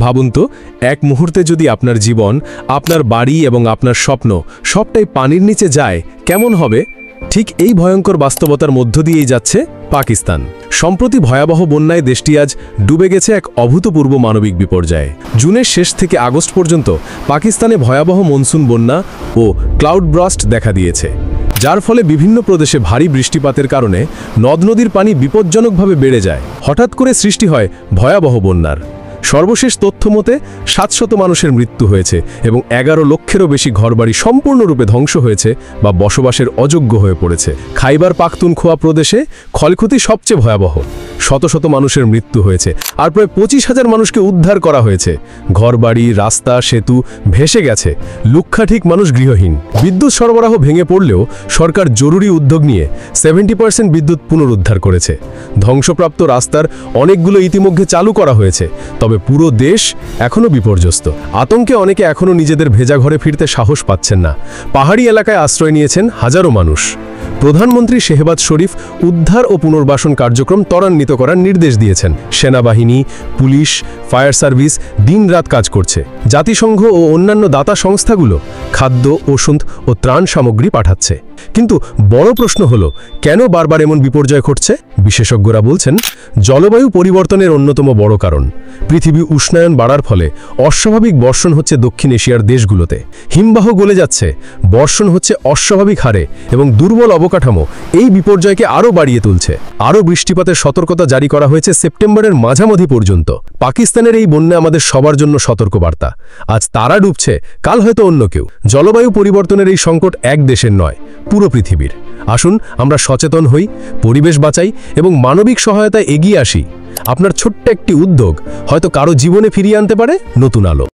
ভাবুন তো, এক মুহূর্তে যদি আপনার জীবন, আপনার বাড়ি এবং আপনার স্বপ্ন সবটাই পানির নিচে যায়, কেমন হবে? ঠিক এই ভয়ঙ্কর বাস্তবতার মধ্য দিয়েই যাচ্ছে পাকিস্তান। সম্প্রতি ভয়াবহ বন্যায় দেশটি আজ ডুবে গেছে এক অভূতপূর্ব মানবিক বিপর্যয়ে। জুনের শেষ থেকে আগস্ট পর্যন্ত পাকিস্তানে ভয়াবহ মনসুন বন্যা ও ক্লাউড ব্রাস্ট দেখা দিয়েছে, যার ফলে বিভিন্ন প্রদেশে ভারী বৃষ্টিপাতের কারণে নদ নদীর পানি বিপজ্জনকভাবে বেড়ে যায়। হঠাৎ করে সৃষ্টি হয় ভয়াবহ বন্যার। সর্বশেষ তথ্য মতে 700 মানুষের মৃত্যু হয়েছে এবং 11 লক্ষেরও বেশি ঘরবাড়ি সম্পূর্ণরূপে ধ্বংস হয়েছে বা বসবাসের অযোগ্য হয়ে পড়েছে। খাইবার পাখতুনখোয়া প্রদেশে ক্ষয়ক্ষতি সবচেয়ে ভয়াবহ। শত শত মানুষের মৃত্যু হয়েছে আর প্রায় 25,000 মানুষকে উদ্ধার করা হয়েছে। ঘরবাড়ি, রাস্তা, সেতু ভেসে গেছে। লক্ষাধিক মানুষ গৃহহীন। বিদ্যুৎ সরবরাহ ভেঙে পড়লেও সরকার জরুরি উদ্যোগ নিয়ে 70% বিদ্যুৎ পুনরুদ্ধার করেছে। ধ্বংসপ্রাপ্ত রাস্তার অনেকগুলো ইতিমধ্যে চালু করা হয়েছে, তবে পুরো দেশ এখনও বিপর্যস্ত। আতঙ্কে অনেকে এখনও নিজেদের ভেজা ঘরে ফিরতে সাহস পাচ্ছেন না। পাহাড়ি এলাকায় আশ্রয় নিয়েছেন হাজারো মানুষ। প্রধানমন্ত্রী শেহবাজ শরীফ উদ্ধার ও পুনর্বাসন কার্যক্রম ত্বরান্বিত করার নির্দেশ দিয়েছেন। সেনাবাহিনী, পুলিশ, ফায়ার সার্ভিস দিনরাত কাজ করছে। জাতিসংঘ ও অন্যান্য দাতা সংস্থাগুলো খাদ্য, ওষুধ ও ত্রাণ সামগ্রী পাঠাচ্ছে। কিন্তু বড় প্রশ্ন হলো, কেন বারবার এমন বিপর্যয় ঘটছে? বিশেষজ্ঞরা বলছেন, জলবায়ু পরিবর্তনের অন্যতম বড় কারণ। পৃথিবী উষ্ণায়ন বাড়ার ফলে অস্বাভাবিক বর্ষণ হচ্ছে দক্ষিণ এশিয়ার দেশগুলোতে। হিমবাহ গলে যাচ্ছে, বর্ষণ হচ্ছে অস্বাভাবিক হারে এবং দুর্বল অবকাঠামো এই বিপর্যয়কে আরও বাড়িয়ে তুলছে। আরও বৃষ্টিপাতের সতর্কতা জারি করা হয়েছে সেপ্টেম্বরের মাঝামাঝি পর্যন্ত। পাকিস্তানের এই বন্যা আমাদের সবার জন্য সতর্কবার্তা। আজ তারা ডুবছে, কাল হয়তো অন্য কেউ। জলবায়ু পরিবর্তনের এই সংকট এক দেশের নয়, পুরো পৃথিবীর। আসুন আমরা সচেতন হই, পরিবেশ বাঁচাই এবং মানবিক সহায়তায় এগিয়ে আসি। আপনার ছোট্ট একটি উদ্যোগ হয়তো কারো জীবনে ফিরিয়ে আনতে পারে নতুন আলো।